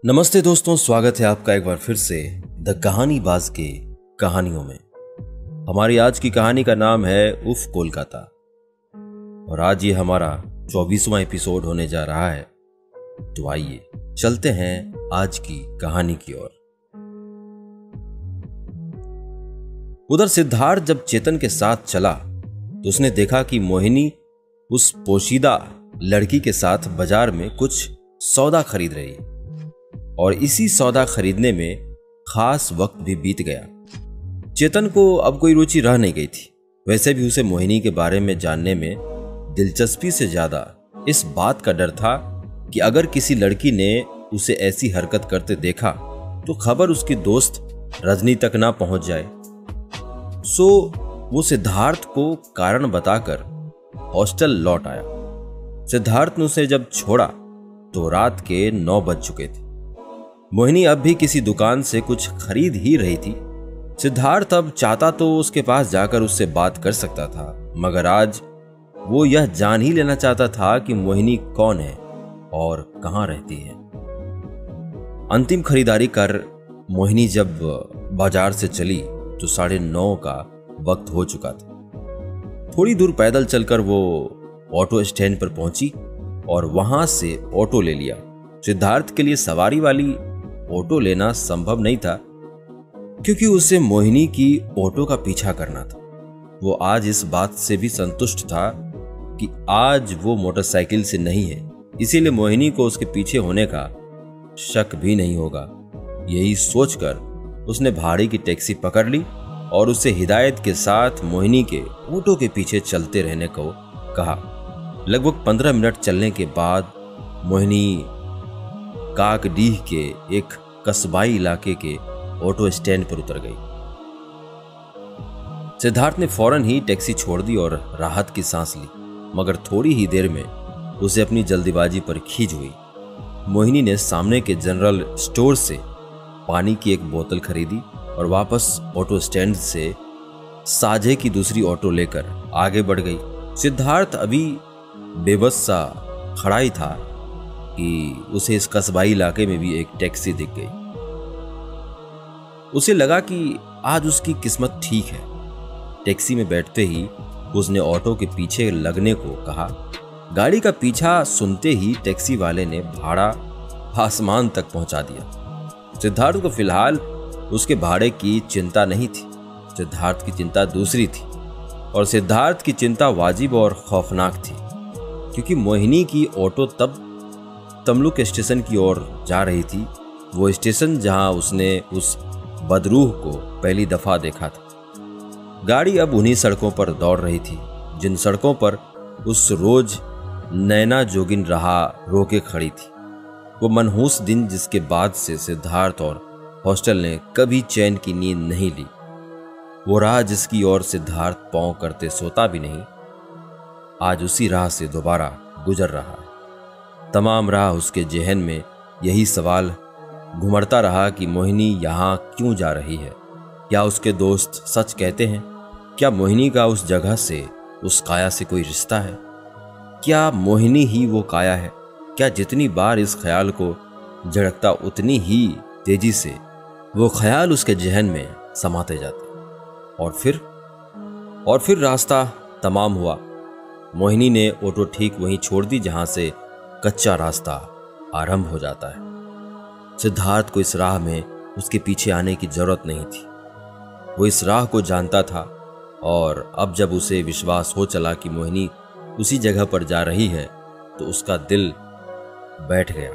नमस्ते दोस्तों, स्वागत है आपका एक बार फिर से द कहानी बाज के कहानियों में। हमारी आज की कहानी का नाम है उफ कोलकाता और आज ये हमारा 24वां एपिसोड होने जा रहा है। तो आइए चलते हैं आज की कहानी की ओर। उधर सिद्धार्थ जब चेतन के साथ चला तो उसने देखा कि मोहिनी उस पोशीदा लड़की के साथ बाजार में कुछ सौदा खरीद रही है और इसी सौदा खरीदने में खास वक्त भी बीत गया। चेतन को अब कोई रुचि रह नहीं गई थी। वैसे भी उसे मोहिनी के बारे में जानने में दिलचस्पी से ज्यादा इस बात का डर था कि अगर किसी लड़की ने उसे ऐसी हरकत करते देखा तो खबर उसकी दोस्त रजनी तक ना पहुंच जाए। सो वो सिद्धार्थ को कारण बताकर हॉस्टल लौट आया। सिद्धार्थ ने उसे जब छोड़ा तो रात के 9 बज चुके थे। मोहिनी अब भी किसी दुकान से कुछ खरीद ही रही थी। सिद्धार्थ अब चाहता तो उसके पास जाकर उससे बात कर सकता था, मगर आज वो यह जान ही लेना चाहता था कि मोहिनी कौन है और कहां रहती है। अंतिम खरीदारी कर मोहिनी जब बाजार से चली तो 9:30 का वक्त हो चुका था। थोड़ी दूर पैदल चलकर वो ऑटो स्टैंड पर पहुंची और वहां से ऑटो ले लिया। सिद्धार्थ के लिए सवारी वाली ऑटो लेना संभव नहीं था क्योंकि उसे मोहिनी की ऑटो का पीछा करना था। वो आज इस बात से भी संतुष्ट था कि आज वो मोटरसाइकिल से नहीं है, इसीलिए मोहिनी को उसके पीछे होने का शक भी नहीं होगा। यही सोचकर उसने भाड़े की टैक्सी पकड़ ली और उसे हिदायत के साथ मोहिनी के ऑटो के पीछे चलते रहने को कहा। लगभग 15 मिनट चलने के बाद मोहिनी काकडीह के एक कस्बाई इलाके के ऑटो स्टैंड पर उतर गई। सिद्धार्थ ने फौरन ही टैक्सी छोड़ दी और राहत की सांस ली, मगर थोड़ी ही देर में उसे अपनी जल्दीबाजी पर खींच हुई। मोहिनी ने सामने के जनरल स्टोर से पानी की एक बोतल खरीदी और वापस ऑटो स्टैंड से साझे की दूसरी ऑटो लेकर आगे बढ़ गई। सिद्धार्थ अभी बेबस सा खड़ा ही था कि उसे इस कस्बाई इलाके में भी एक टैक्सी दिख गई। उसे लगा कि आज उसकी किस्मत ठीक है। टैक्सी में बैठते ही उसने ऑटो के पीछे लगने को कहा। गाड़ी का पीछा सुनते ही टैक्सी वाले ने भाड़ा आसमान तक पहुंचा दिया। सिद्धार्थ को फिलहाल उसके भाड़े की चिंता नहीं थी। सिद्धार्थ की चिंता दूसरी थी और सिद्धार्थ की चिंता वाजिब और खौफनाक थी क्योंकि मोहिनी की ऑटो तब तमलुक स्टेशन की ओर जा रही थी, वो स्टेशन जहां उसने उस बदरूह को पहली दफा देखा था। गाड़ी अब उन्हीं सड़कों पर दौड़ रही थी जिन सड़कों पर उस रोज नैना जोगिन राह रोके खड़ी थी। वो मनहूस दिन जिसके बाद से सिद्धार्थ और हॉस्टल ने कभी चैन की नींद नहीं ली। वो राह जिसकी ओर सिद्धार्थ पांव करते सोता भी नहीं, आज उसी राह से दोबारा गुजर रहा है। तमाम राह उसके जहन में यही सवाल घुमड़ता रहा कि मोहिनी यहाँ क्यों जा रही है। क्या उसके दोस्त सच कहते हैं? क्या मोहिनी का उस जगह से, उस काया से कोई रिश्ता है? क्या मोहिनी ही वो काया है? क्या जितनी बार इस ख्याल को झड़कता उतनी ही तेजी से वो ख्याल उसके जहन में समाते जाते? और फिर रास्ता तमाम हुआ। मोहिनी ने ऑटो ठीक वहीं छोड़ दी जहां से कच्चा रास्ता आरंभ हो जाता है। सिद्धार्थ को इस राह में उसके पीछे आने की जरूरत नहीं थी। वो इस राह को जानता था और अब जब उसे विश्वास हो चला कि मोहिनी उसी जगह पर जा रही है तो उसका दिल बैठ गया।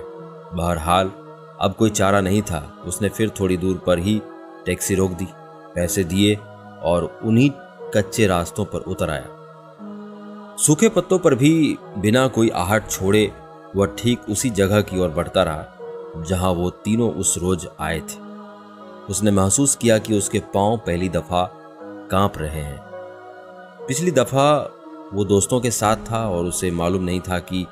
बहरहाल अब कोई चारा नहीं था। उसने फिर थोड़ी दूर पर ही टैक्सी रोक दी, पैसे दिए और उन्हीं कच्चे रास्तों पर उतर आया। सूखे पत्तों पर भी बिना कोई आहट छोड़े वह ठीक उसी जगह की ओर बढ़ता रहा जहां वो तीनों उस रोज आए थे। उसने महसूस किया कि उसके पांव पहली दफा कांप रहे हैं। पिछली दफा वो दोस्तों के साथ था और उसे मालूम नहीं था कि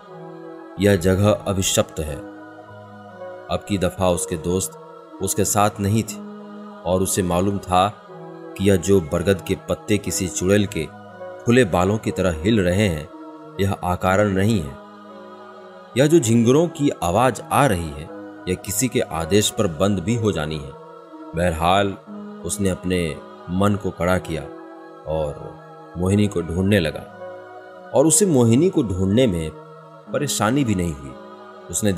यह जगह अभिशप्त है। अब की दफा उसके दोस्त उसके साथ नहीं थे और उसे मालूम था कि यह जो बरगद के पत्ते किसी चुड़ैल के खुले बालों की तरह हिल रहे हैं, यह अकारण नहीं है। यह जो झिंगुरों की आवाज आ रही है, या किसी के आदेश पर बंद भी हो जानी है। बहरहाल उसने अपने मन को कड़ा किया और मोहिनी को ढूंढने लगा, और उसे मोहिनी को ढूंढने में परेशानी भी नहीं हुई। उसने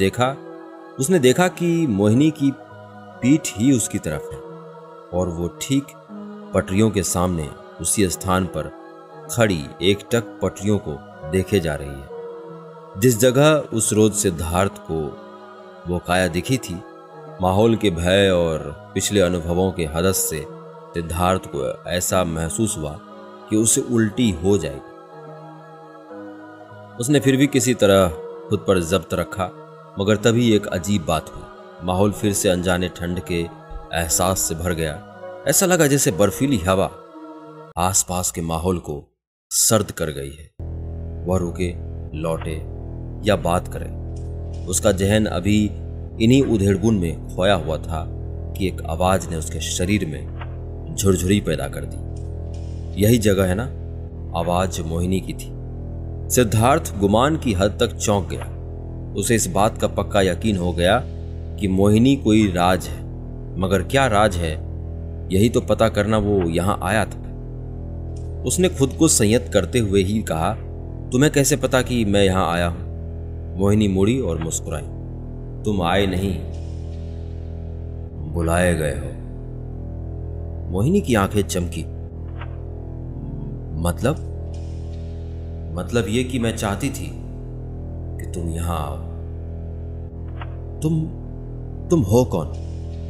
देखा कि मोहिनी की पीठ ही उसकी तरफ है और वो ठीक पटरियों के सामने उसी स्थान पर खड़ी एकटक पटरियों को देखे जा रही है जिस जगह उस रोज सिद्धार्थ को वो काया दिखी थी। माहौल के भय और पिछले अनुभवों के हदस से सिद्धार्थ को ऐसा महसूस हुआ कि उसे उल्टी हो जाएगी। उसने फिर भी किसी तरह खुद पर जब्त रखा, मगर तभी एक अजीब बात हुई। माहौल फिर से अनजाने ठंड के एहसास से भर गया। ऐसा लगा जैसे बर्फीली हवा आसपास के माहौल को सर्द कर गई है। वह रुके, लौटे या बात करे, उसका जहन अभी इन्हीं उधेड़बुन में खोया हुआ था कि एक आवाज ने उसके शरीर में झुरझुरी पैदा कर दी। यही जगह है ना? आवाज मोहिनी की थी। सिद्धार्थ गुमान की हद तक चौंक गया। उसे इस बात का पक्का यकीन हो गया कि मोहिनी कोई राज है, मगर क्या राज है यही तो पता करना वो यहां आया था। उसने खुद को संयत करते हुए ही कहा, तुम्हें कैसे पता कि मैं यहां आया हूं? मोहिनी मुड़ी और मुस्कुराई। तुम आए नहीं, बुलाए गए हो। मोहिनी की आंखें चमकी। मतलब ये कि मैं चाहती थी कि तुम यहां आओ। तुम हो कौन?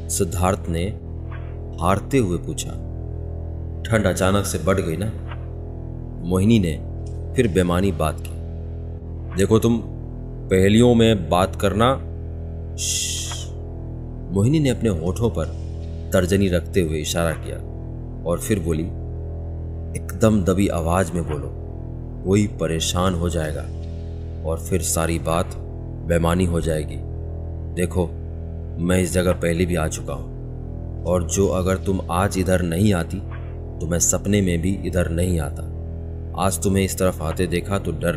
सिद्धार्थ ने हारते हुए पूछा। ठंड अचानक से बढ़ गई ना। मोहिनी ने फिर बेमानी बात की। देखो, तुम पहेलियों में बात करना। मोहिनी ने अपने होठों पर तर्जनी रखते हुए इशारा किया और फिर बोली, एकदम दबी आवाज में बोलो, कोई परेशान हो जाएगा और फिर सारी बात बेमानी हो जाएगी। देखो, मैं इस जगह पहले भी आ चुका हूं, और जो अगर तुम आज इधर नहीं आती तो मैं सपने में भी इधर नहीं आता। आज तुम्हें इस तरफ आते देखा तो डर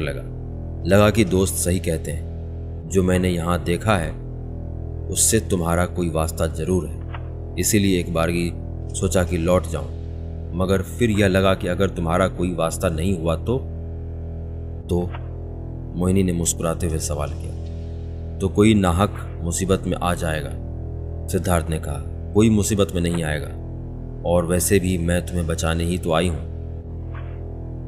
लगा कि दोस्त सही कहते हैं, जो मैंने यहां देखा है उससे तुम्हारा कोई वास्ता जरूर है। इसीलिए एक बार ही सोचा कि लौट जाऊं, मगर फिर यह लगा कि अगर तुम्हारा कोई वास्ता नहीं हुआ तो मोहिनी ने मुस्कुराते हुए सवाल किया। तो कोई नाहक मुसीबत में आ जाएगा। सिद्धार्थ ने कहा, कोई मुसीबत में नहीं आएगा, और वैसे भी मैं तुम्हें बचाने ही तो आई हूं।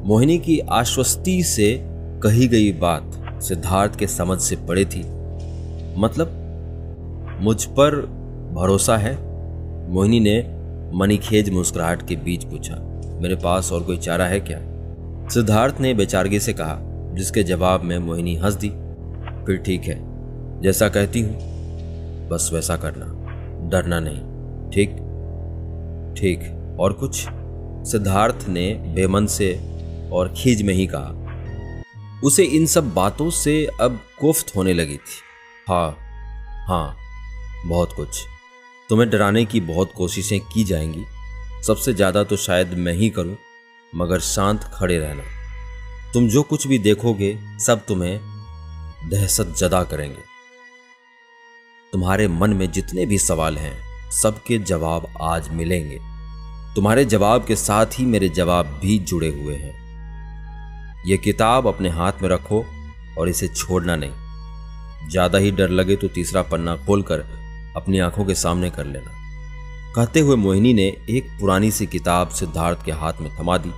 मोहिनी की आश्वस्ति से कही गई बात सिद्धार्थ के समझ से परे थी। मतलब, मुझ पर भरोसा है? मोहिनी ने मनीखेज मुस्कुराहट के बीच पूछा। मेरे पास और कोई चारा है क्या? सिद्धार्थ ने बेचारगी से कहा, जिसके जवाब में मोहिनी हंस दी। फिर ठीक है, जैसा कहती हूं बस वैसा करना, डरना नहीं। ठीक। और कुछ? सिद्धार्थ ने बेमन से और खीज में ही कहा। उसे इन सब बातों से अब कोफ्त होने लगी थी। हाँ, बहुत कुछ। तुम्हें डराने की बहुत कोशिशें की जाएंगी, सबसे ज्यादा तो शायद मैं ही करूं, मगर शांत खड़े रहना। तुम जो कुछ भी देखोगे सब तुम्हें दहशत जदा करेंगे। तुम्हारे मन में जितने भी सवाल हैं सबके जवाब आज मिलेंगे। तुम्हारे जवाब के साथ ही मेरे जवाब भी जुड़े हुए हैं। यह किताब अपने हाथ में रखो और इसे छोड़ना नहीं। ज्यादा ही डर लगे तो तीसरा पन्ना खोलकर अपनी आंखों के सामने कर लेना। कहते हुए मोहिनी ने एक पुरानी सी किताब सिद्धार्थ के हाथ में थमा दी।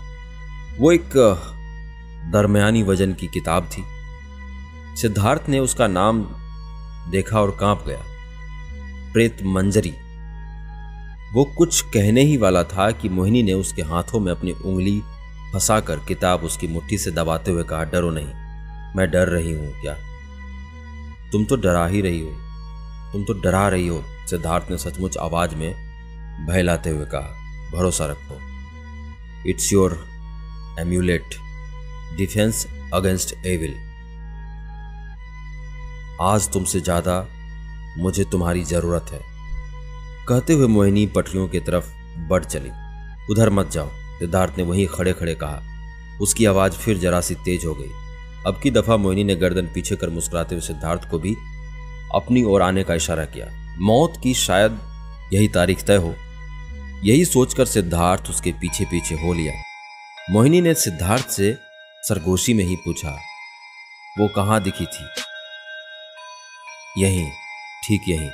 वो एक दरमियानी वजन की किताब थी। सिद्धार्थ ने उसका नाम देखा और कांप गया। प्रेत मंजरी। वो कुछ कहने ही वाला था कि मोहिनी ने उसके हाथों में अपनी उंगली फंसाकर किताब उसकी मुट्ठी से दबाते हुए कहा, डरो नहीं, मैं डर रही हूं क्या? तुम तो डरा रही हो। सिद्धार्थ ने सचमुच आवाज में भय लाते हुए कहा, भरोसा रखो, it's your amulet, defence against evil. आज तुमसे ज्यादा मुझे तुम्हारी जरूरत है। कहते हुए मोहिनी पटरियों की तरफ बढ़ चली। उधर मत जाओ, सिद्धार्थ ने वहीं खड़े खड़े कहा। उसकी आवाज फिर जरा सी तेज हो गई। अब की दफा मोहिनी ने गर्दन पीछे कर मुस्कुराते हुए सिद्धार्थ को भी अपनी ओर आने का इशारा किया। मौत की शायद यही तारीख तय हो। यही सोचकर सिद्धार्थ उसके पीछे पीछे हो लिया। मोहिनी ने सिद्धार्थ से सरगोशी में ही पूछा, वो कहाँ दिखी थी? यहीं, ठीक यहीं।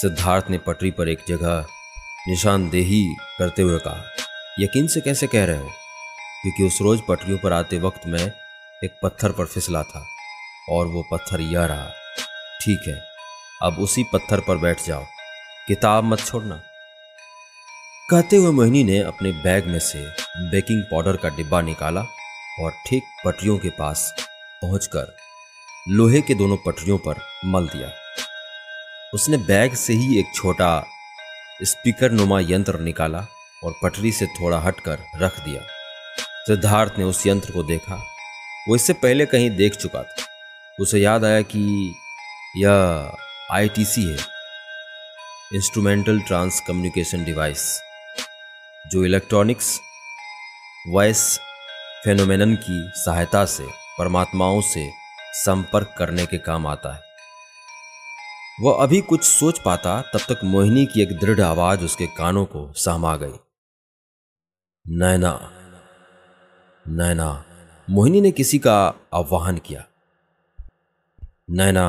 सिद्धार्थ ने पटरी पर एक जगह निशानदेही करते हुए कहा। यकीन से कैसे कह रहे हो? क्योंकि उस रोज पटरियों पर आते वक्त मैं एक पत्थर पर फिसला था और वो पत्थर यह रहा। ठीक है, अब उसी पत्थर पर बैठ जाओ, किताब मत छोड़ना। कहते हुए मोहिनी ने अपने बैग में से बेकिंग पाउडर का डिब्बा निकाला और ठीक पटरियों के पास पहुंचकर लोहे के दोनों पटरियों पर मल दिया। उसने बैग से ही एक छोटा स्पीकर नुमा यंत्र निकाला और पटरी से थोड़ा हटकर रख दिया। सिद्धार्थ ने उस यंत्र को देखा। वो इससे पहले कहीं देख चुका था। उसे याद आया कि यह ITC है, इंस्ट्रूमेंटल ट्रांस कम्युनिकेशन डिवाइस, जो इलेक्ट्रॉनिक्स वॉइस फेनोमेनन की सहायता से परमात्माओं से संपर्क करने के काम आता है। वह अभी कुछ सोच पाता तब तक मोहिनी की एक दृढ़ आवाज उसके कानों को सहमा गई। नैना, नैना। मोहिनी ने किसी का आह्वान किया। नैना,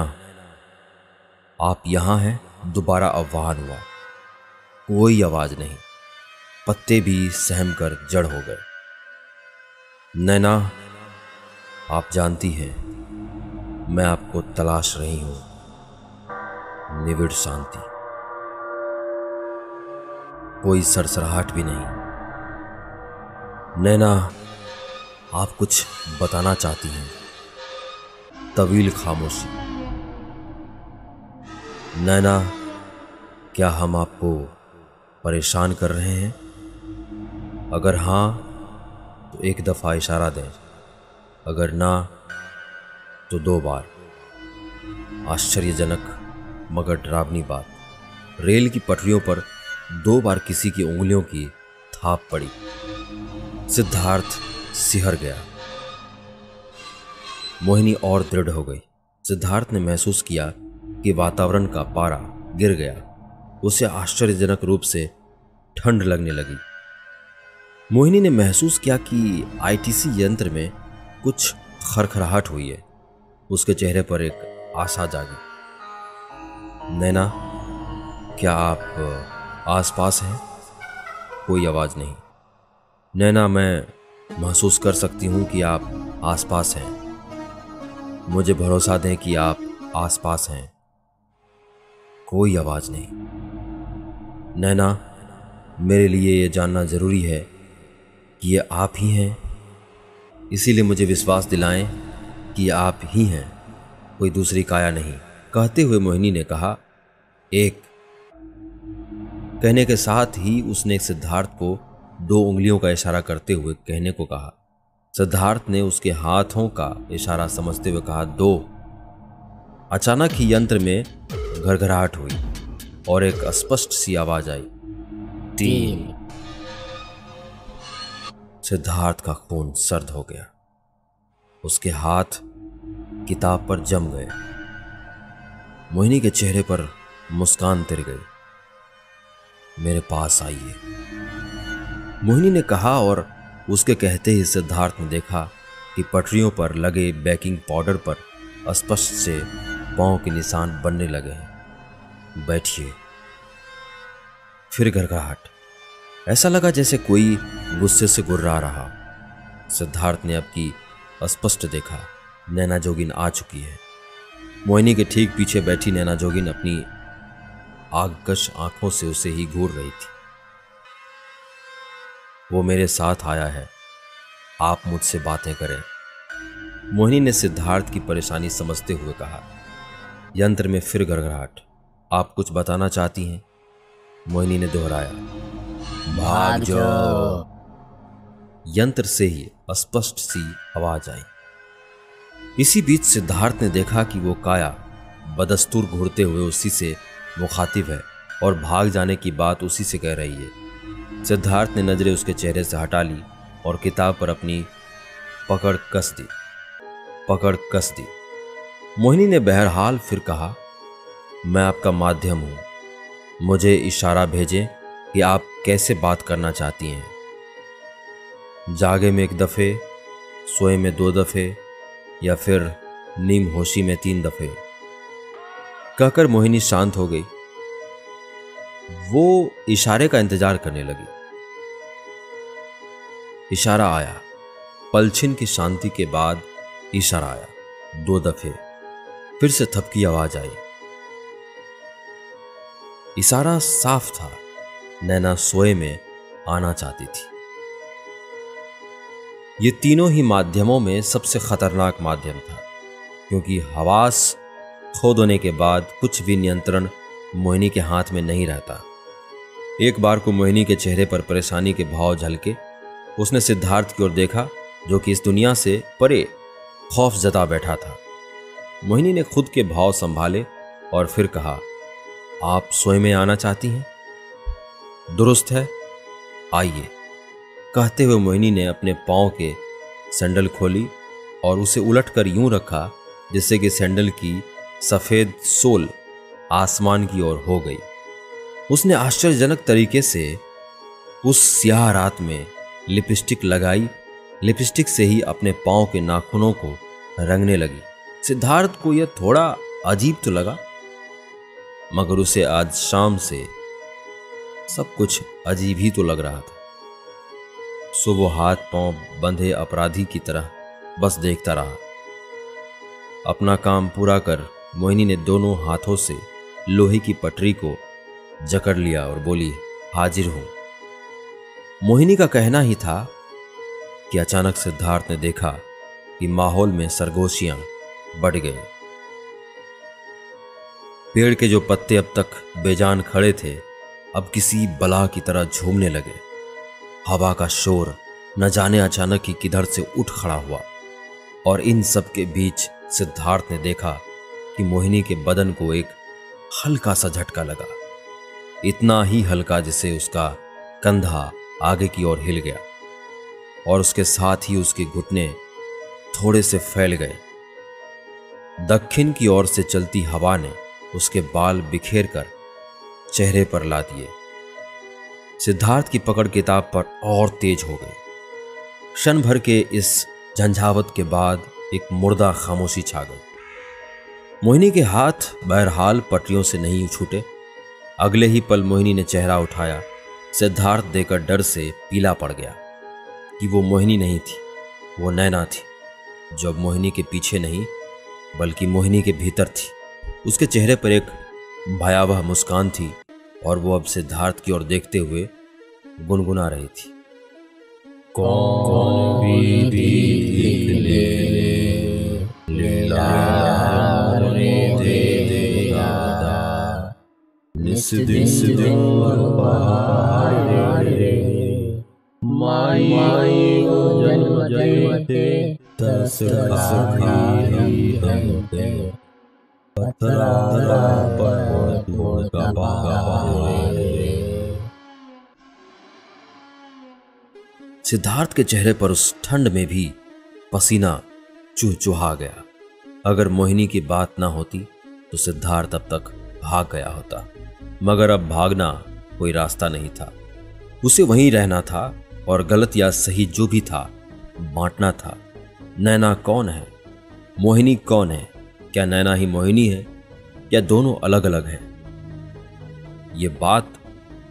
आप यहां हैं? दोबारा आह्वान हुआ। कोई आवाज नहीं। पत्ते भी सहम कर जड़ हो गए। नैना, आप जानती हैं मैं आपको तलाश रही हूं। निविड़ शांति, कोई सरसराहट भी नहीं। नैना, आप कुछ बताना चाहती हैं। तवील खामोशी। नैना, क्या हम आपको परेशान कर रहे हैं? अगर हां तो एक दफा इशारा दें, अगर ना तो 2 बार। आश्चर्यजनक मगर डरावनी बात, रेल की पटरियों पर 2 बार किसी की उंगलियों की थाप पड़ी। सिद्धार्थ सिहर गया। मोहिनी और दृढ़ हो गई। सिद्धार्थ ने महसूस किया कि वातावरण का पारा गिर गया। उसे आश्चर्यजनक रूप से ठंड लगने लगी। मोहिनी ने महसूस किया कि ITC यंत्र में कुछ खरखराहट हुई है। उसके चेहरे पर एक आशा जागी। नैना, क्या आप आसपास हैं? कोई आवाज नहीं। नैना, मैं महसूस कर सकती हूं कि आप आसपास हैं। मुझे भरोसा दें कि आप आसपास हैं। कोई आवाज नहीं। नैना, मेरे लिए यह जानना जरूरी है कि ये आप ही हैं, इसीलिए मुझे विश्वास दिलाएं कि ये आप ही हैं, कोई दूसरी काया नहीं। कहते हुए मोहिनी ने कहा, एक। कहने के साथ ही उसने सिद्धार्थ को 2 उंगलियों का इशारा करते हुए कहने को कहा। सिद्धार्थ ने उसके हाथों का इशारा समझते हुए कहा, 2। अचानक ही यंत्र में घरघराहट हुई और एक अस्पष्ट सी आवाज आई, 3। सिद्धार्थ का खून सर्द हो गया। उसके हाथ किताब पर जम गए। मोहिनी के चेहरे पर मुस्कान तिर गई। मेरे पास आइए, मोहिनी ने कहा और उसके कहते ही सिद्धार्थ ने देखा कि पटरियों पर लगे बेकिंग पाउडर पर स्पष्ट से पांव के निशान बनने लगे हैं। बैठिए। फिर घरघराहट। ऐसा लगा जैसे कोई गुस्से से गुर्रा रहा। सिद्धार्थ ने अब की स्पष्ट देखा, नैना जोगिन आ चुकी है। मोहिनी के ठीक पीछे बैठी नैना जोगिन अपनी आगकश आंखों से उसे ही घूर रही थी। वो मेरे साथ आया है, आप मुझसे बातें करें, मोहिनी ने सिद्धार्थ की परेशानी समझते हुए कहा। यंत्र में फिर घरघराहट। आप कुछ बताना चाहती हैं? मोहिनी ने दोहराया। भाग जाओ। यंत्र से ही स्पष्ट सी आवाज आई। इसी बीच सिद्धार्थ ने देखा कि वो काया बदस्तूर घूरते हुए उसी से मुखातिब है और भाग जाने की बात उसी से कह रही है। सिद्धार्थ ने नजरें उसके चेहरे से हटा ली और किताब पर अपनी पकड़ कस दी। मोहिनी ने बहरहाल फिर कहा, मैं आपका माध्यम हूँ, मुझे इशारा भेजें कि आप कैसे बात करना चाहती हैं। जागे में 1 दफ़े, सोए में 2 दफ़े या फिर नीम होशी में 3 दफ़े। कहकर मोहिनी शांत हो गई। वो इशारे का इंतजार करने लगी। इशारा आया। पलछिन की शांति के बाद इशारा आया 2 दफ़े। फिर से थपकी आवाज आई। इशारा साफ था, नैना सोए में आना चाहती थी। ये तीनों ही माध्यमों में सबसे खतरनाक माध्यम था, क्योंकि हवास खो देने के बाद कुछ भी नियंत्रण मोहिनी के हाथ में नहीं रहता। एक बार को मोहिनी के चेहरे पर परेशानी के भाव झलके। उसने सिद्धार्थ की ओर देखा, जो कि इस दुनिया से परे खौफ जता बैठा था। मोहिनी ने खुद के भाव संभाले और फिर कहा, आप सोए में आना चाहती हैं? दुरुस्त है, आइए। कहते हुए मोहिनी ने अपने पांव के सैंडल खोली और उसे उलटकर यूं रखा जिससे कि सैंडल की सफेद सोल आसमान की ओर हो गई। उसने आश्चर्यजनक तरीके से उस स्याह रात में लिपस्टिक लगाई। लिपस्टिक से ही अपने पांव के नाखूनों को रंगने लगी। सिद्धार्थ को यह थोड़ा अजीब तो लगा, मगर उसे आज शाम से सब कुछ अजीब ही तो लग रहा था। सो वो हाथ पांव बंधे अपराधी की तरह बस देखता रहा। अपना काम पूरा कर मोहिनी ने दोनों हाथों से लोहे की पटरी को जकड़ लिया और बोली, हाजिर हूं। मोहिनी का कहना ही था कि अचानक सिद्धार्थ ने देखा कि माहौल में सरगोशियां बढ़ गए। पेड़ के जो पत्ते अब तक बेजान खड़े थे, अब किसी बला की तरह झूमने लगे। हवा का शोर न जाने अचानक ही किधर से उठ खड़ा हुआ, और इन सब के बीच सिद्धार्थ ने देखा कि मोहिनी के बदन को एक हल्का सा झटका लगा। इतना ही हल्का जिसे उसका कंधा आगे की ओर हिल गया, और उसके साथ ही उसके घुटने थोड़े से फैल गए। दक्षिण की ओर से चलती हवा ने उसके बाल बिखेर कर चेहरे पर ला दिए। सिद्धार्थ की पकड़ किताब पर और तेज हो गई। क्षण भर के इस झंझावत के बाद एक मुर्दा खामोशी छा गई। मोहिनी के हाथ बहरहाल पटरियों से नहीं छूटे। अगले ही पल मोहिनी ने चेहरा उठाया। सिद्धार्थ देकर डर से पीला पड़ गया कि वो मोहिनी नहीं थी, वो नैना थी, जो अब मोहिनी के पीछे नहीं बल्कि मोहिनी के भीतर थी। उसके चेहरे पर एक भयावह मुस्कान थी और वो अब सिद्धार्थ की ओर देखते हुए गुनगुना रही थी, कौन भी देख ले देगा निस दिन माई जन्म के तरस सिद्धार्थ के चेहरे पर उस ठंड में भी पसीना चुहचुहा गया। अगर मोहिनी की बात ना होती तो सिद्धार्थ अब तक भाग गया होता, मगर अब भागना कोई रास्ता नहीं था। उसे वहीं रहना था और गलत या सही जो भी था बांटना था। नैना कौन है, मोहिनी कौन है? क्या नैना ही मोहिनी है या दोनों अलग अलग हैं? ये बात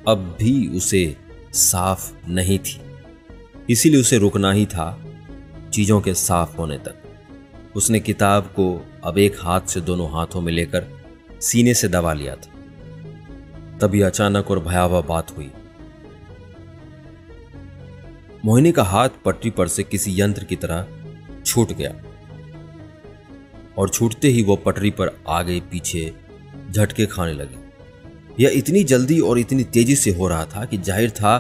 अब भी उसे साफ नहीं थी, इसीलिए उसे रुकना ही था चीजों के साफ होने तक। उसने किताब को अब एक हाथ से दोनों हाथों में लेकर सीने से दबा लिया था। तभी अचानक और भयावह बात हुई। मोहिनी का हाथ पटरी पर से किसी यंत्र की तरह छूट गया और छूटते ही वो पटरी पर आगे पीछे झटके खाने लगी। यह इतनी जल्दी और इतनी तेजी से हो रहा था कि जाहिर था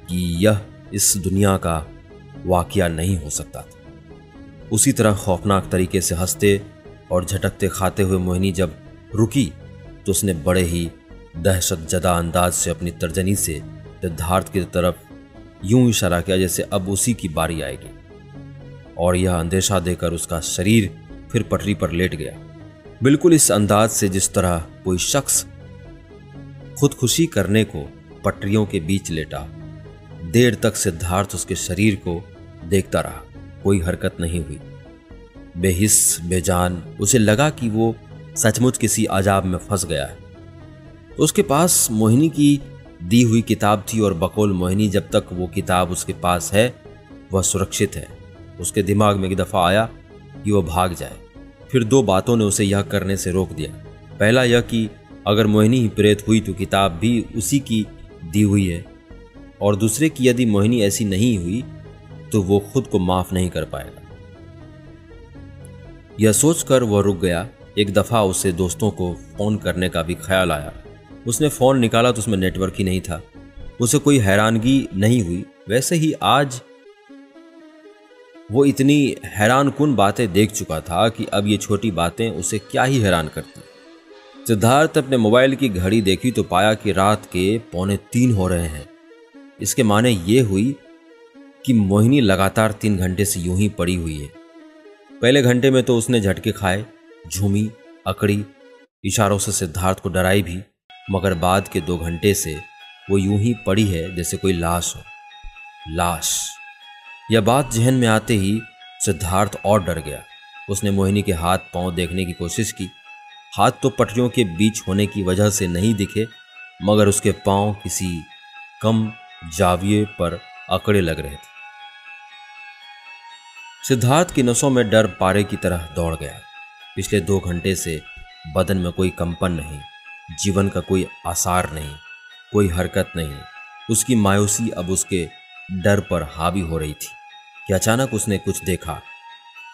कि यह इस दुनिया का वाकया नहीं हो सकता था। उसी तरह खौफनाक तरीके से हंसते और झटकते खाते हुए मोहिनी जब रुकी तो उसने बड़े ही दहशतजदा अंदाज से अपनी तर्जनी से सिद्धार्थ की तरफ यूं इशारा किया जैसे अब उसी की बारी आएगी, और यह अंदेशा देकर उसका शरीर फिर पटरी पर लेट गया, बिल्कुल इस अंदाज से जिस तरह कोई शख्स खुदकुशी करने को पटरियों के बीच लेटा। देर तक सिद्धार्थ उसके शरीर को देखता रहा। कोई हरकत नहीं हुई। बेहिस बेजान उसे लगा कि वो सचमुच किसी अजाब में फंस गया है। उसके पास मोहिनी की दी हुई किताब थी और बकौल मोहिनी जब तक वो किताब उसके पास है वह सुरक्षित है। उसके दिमाग में एक दफ़ा आया कि वह भाग जाए। फिर दो बातों ने उसे यह करने से रोक दिया। पहला यह कि अगर मोहिनी ही प्रेत हुई तो किताब भी उसी की दी हुई है, और दूसरे कि यदि मोहिनी ऐसी नहीं हुई तो वो खुद को माफ नहीं कर पाएगा। यह सोचकर वह रुक गया। एक दफ़ा उसे दोस्तों को फ़ोन करने का भी ख्याल आया। उसने फ़ोन निकाला तो उसमें नेटवर्क ही नहीं था। उसे कोई हैरानगी नहीं हुई। वैसे ही आज वो इतनी हैरानकुन बातें देख चुका था कि अब ये छोटी बातें उसे क्या ही हैरान करती। सिद्धार्थ अपने मोबाइल की घड़ी देखी तो पाया कि रात के 2:45 हो रहे हैं। इसके माने ये हुई कि मोहिनी लगातार 3 घंटे से यूं ही पड़ी हुई है। पहले घंटे में तो उसने झटके खाए, झूमी, अकड़ी, इशारों से सिद्धार्थ को डराई भी, मगर बाद के 2 घंटे से वो यूं ही पड़ी है जैसे कोई लाश हो। लाश, यह बात जहन में आते ही सिद्धार्थ और डर गया। उसने मोहिनी के हाथ पांव देखने की कोशिश की। हाथ तो पटरियों के बीच होने की वजह से नहीं दिखे, मगर उसके पांव किसी कम जाविये पर अकड़े लग रहे थे। सिद्धार्थ की नसों में डर पारे की तरह दौड़ गया। पिछले 2 घंटे से बदन में कोई कंपन नहीं, जीवन का कोई आसार नहीं, कोई हरकत नहीं। उसकी मायूसी अब उसके डर पर हावी हो रही थी कि अचानक उसने कुछ देखा।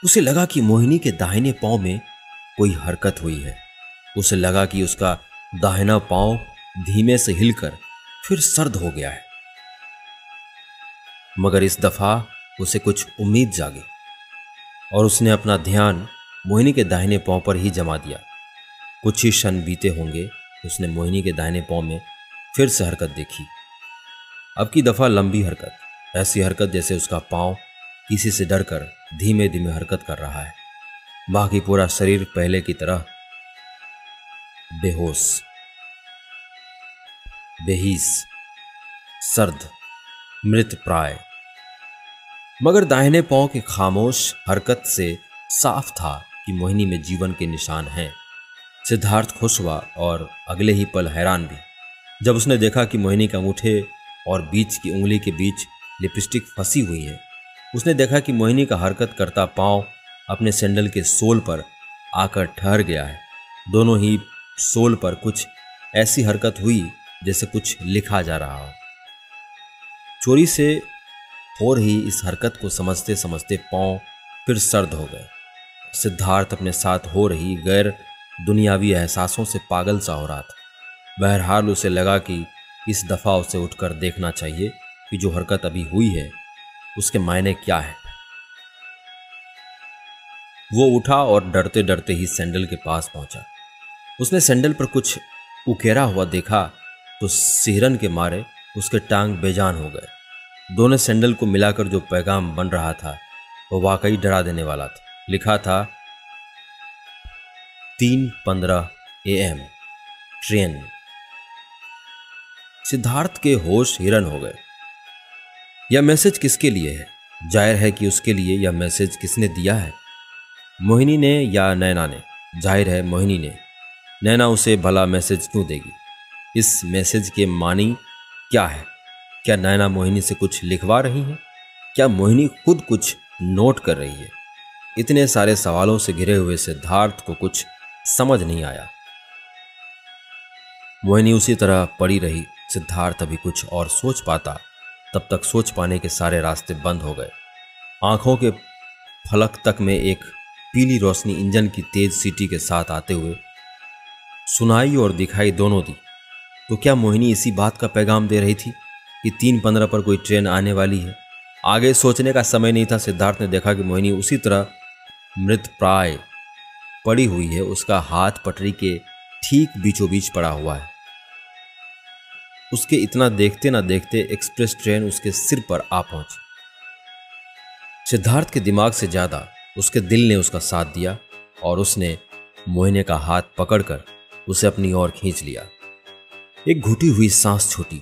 उसे लगा कि मोहिनी के दाहिने पांव में कोई हरकत हुई है। उसे लगा कि उसका दाहिना पांव धीमे से हिलकर फिर सर्द हो गया है। मगर इस दफा उसे कुछ उम्मीद जागी और उसने अपना ध्यान मोहिनी के दाहिने पांव पर ही जमा दिया। कुछ ही क्षण बीते होंगे, उसने मोहिनी के दाहिने पांव में फिर से हरकत देखी। अब की दफा लंबी हरकत, ऐसी हरकत जैसे उसका पांव किसी से डरकर धीमे धीमे हरकत कर रहा है। बाकी पूरा शरीर पहले की तरह बेहोश, बेहिस, सर्द, मृत प्राय। मगर दाहिने पांव की खामोश हरकत से साफ था कि मोहिनी में जीवन के निशान हैं। सिद्धार्थ खुश हुआ और अगले ही पल हैरान भी, जब उसने देखा कि मोहिनी के अंगूठे और बीच की उंगली के बीच लिपस्टिक फंसी हुई है। उसने देखा कि मोहिनी का हरकत करता पांव अपने सैंडल के सोल पर आकर ठहर गया है। दोनों ही सोल पर कुछ ऐसी हरकत हुई जैसे कुछ लिखा जा रहा हो। चोरी से हो रही इस हरकत को समझते समझते पांव फिर सर्द हो गए। सिद्धार्थ अपने साथ हो रही गैर दुनियावी एहसासों से पागल सा हो रहा था। बहरहाल उसे लगा कि इस दफ़ा उसे उठकर देखना चाहिए कि जो हरकत अभी हुई है उसके मायने क्या है। वो उठा और डरते डरते ही सैंडल के पास पहुंचा। उसने सैंडल पर कुछ उकेरा हुआ देखा तो सिहरन के मारे उसके टांग बेजान हो गए। दोनों सैंडल को मिलाकर जो पैगाम बन रहा था वो वाकई डरा देने वाला था। लिखा था 3:15 AM ट्रेन। सिद्धार्थ के होश हिरन हो गए। यह मैसेज किसके लिए है? जाहिर है कि उसके लिए। यह मैसेज किसने दिया है? मोहिनी ने या नैना ने? जाहिर है मोहिनी ने। नैना उसे भला मैसेज क्यों देगी? इस मैसेज के मानी क्या है? क्या नैना मोहिनी से कुछ लिखवा रही है? क्या मोहिनी खुद कुछ नोट कर रही है? इतने सारे सवालों से घिरे हुए सिद्धार्थ को कुछ समझ नहीं आया। मोहिनी उसी तरह पड़ी रही। सिद्धार्थ अभी कुछ और सोच पाता, तब तक सोच पाने के सारे रास्ते बंद हो गए। आंखों के फलक तक में एक पीली रोशनी इंजन की तेज सीटी के साथ आते हुए सुनाई और दिखाई दोनों दी। तो क्या मोहिनी इसी बात का पैगाम दे रही थी कि 3:15 पर कोई ट्रेन आने वाली है? आगे सोचने का समय नहीं था। सिद्धार्थ ने देखा कि मोहिनी उसी तरह मृत प्राय पड़ी हुई है। उसका हाथ पटरी के ठीक बीचों बीच पड़ा हुआ है। उसके इतना देखते ना देखते एक्सप्रेस ट्रेन उसके सिर पर आ पहुंची। सिद्धार्थ के दिमाग से ज्यादा उसके दिल ने उसका साथ दिया और उसने मोहिनी का हाथ पकड़कर उसे अपनी ओर खींच लिया। एक घुटी हुई सांस छूटी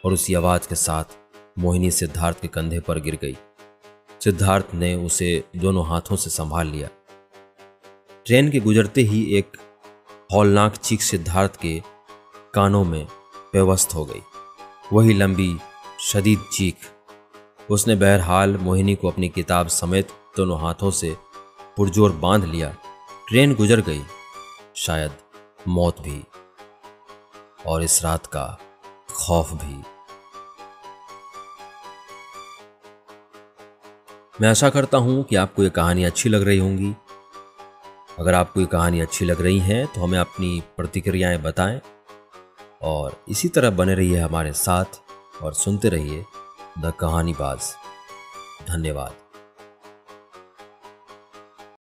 और उसी आवाज के साथ मोहिनी सिद्धार्थ के कंधे पर गिर गई। सिद्धार्थ ने उसे दोनों हाथों से संभाल लिया। ट्रेन के गुजरते ही एक हौलनाक चीख सिद्धार्थ के कानों में पेवस्त हो गई। वही लंबी शदीद चीख। उसने बहरहाल मोहिनी को अपनी किताब समेत दोनों हाथों से पुरजोर बांध लिया। ट्रेन गुजर गई, शायद मौत भी, और इस रात का खौफ भी। मैं आशा करता हूं कि आपको ये कहानी अच्छी लग रही होंगी। अगर आपको ये कहानी अच्छी लग रही है तो हमें अपनी प्रतिक्रियाएं बताएं और इसी तरह बने रहिए हमारे साथ और सुनते रहिए द कहानीबाज। धन्यवाद।